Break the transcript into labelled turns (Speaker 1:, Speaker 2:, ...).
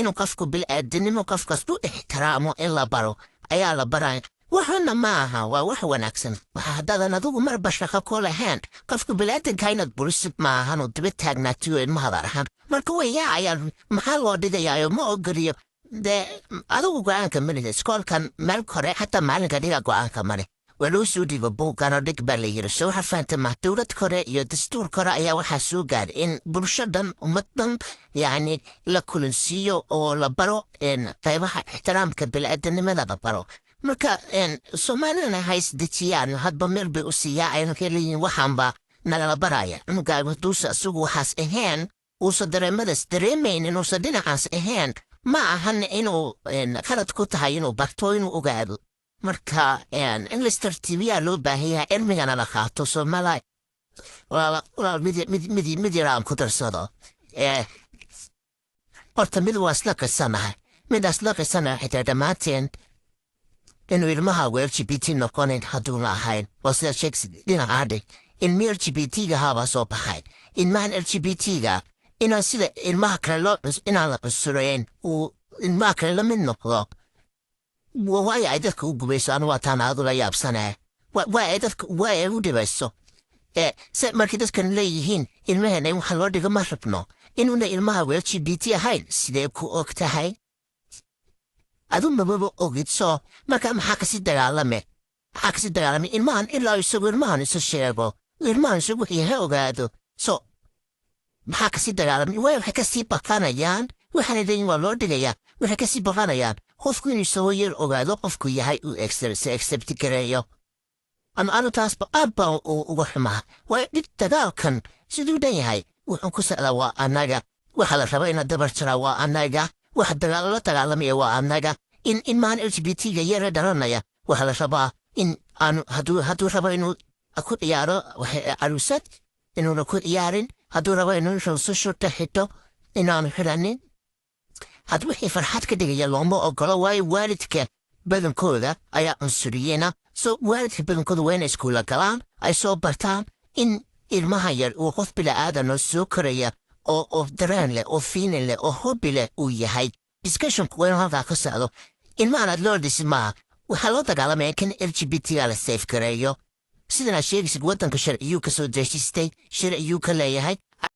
Speaker 1: inuu qofku bil'aadanimo qof kastu ixtiraamo in la baro ayaa la baraya waxana ma aha waa wax wanaagsan haddaadan adigu marba shaqo ku lahayn qofku bil'aadanka inaad burisid ma ahan oo daba taagnaatiyo ilmahada ahaan marka wayaa ayaa maxaa loo dhigayaayo ma ogoliyo dee adigu go-aanka malida iskoolkan meel kore xataa maalinka dhiga go-aanka male waa loo soo dhiibo buugganoo dhig baa la yidhi soo waxaa fahantamaa dowlad kore iyo dastuur kore ayaa waxaa soo gaaray in bulshadan ummaddan yacni la kulansiiyo oo la baro qaybaha ixtiraamka bil'aadanimada la baro marka soomaalidana hays dejiyaan hadba meel bay u siiyaa ayna ka leeyihiin waxaanba nagala baraya cunugaagu hadduusa isagu waxaas ahayn uusa dareemadaas dareemaynin uusa dhinacaas ahayn ma ahan inuu khalad ku tahay inuu barto inuu ogaado marka in laistartiibiyaa loo baahanyaha cilmigana la qaato soomala mid yaraan ku darsado horta mid waa isla qisanahay midaas la qisanaha xitaa dhammaanteen inuu ilmaha LGBT noqonayn hadduu la ahayn waa sida sheegsid dhinaca dhig ilmi LGBT-ga haabaa soo baxay ilmahan LGBT-ga inaan sida ilmaha kale inaan la cusurayn uu ilmaha kale la mid noqdo waayo ay dadka u gubayso anu waa taan aadu la yaabsanee waa ay u dhibayso se markii dadkan leeyihiin ilmaheena in waxa loo dhigo ma rabno inuuna ilmaha LGBT ahayn sidee ku og tahay adu mababa ogidso marka maxaa kasi dagaalame ilmahan ilaa isagu ilmahan isu sheego ilmahan isagu wixii ha ogaado so maxaa kasi dagaalame waay waxay kasii baqanayaan waxaana leeyihin waa loo dhigayaa waxay kasii baqanayaan qofku inuu isagoo yar ogaado qofku yahay uu accepti gareeyo anu taasba aad baan uga xumaa waa dhib dagaalkan siduu dhan yahay wuxuu ku socdaa waa annaga waxa la raba ina dabar jiraa waa annaga waxa la dagaalamaya waa annaga in maan LGBT-ga yara dharanaya waxa la rabaa in aanu hadduu rabo inuu ku ciyaaro arusad inuuna ku ciyaarin hadduu rabo inuu shurta xito inaanu xidhanin had wixii farxad ka dhigaya looma ogolo waayo waalidka badankooda ayaa cunsuriyena so waalidka badankooda waa inay iskuula galaan ay soo bartaan in ilmaha yar uu qof bila'aadanoo soo koraya oo dareen leh oo fiilin leh oo hobbi leh uu yahay discussionku waa inuu halkaa ka socdo ilmahan aad loo dhisi maaha waxaa loo dagaalamaya kan LGBT-ga la safe gareeyo sidanaad sheegaysid waddanka sharciyuu ka soo dejistay sharciyuu ka leeyahay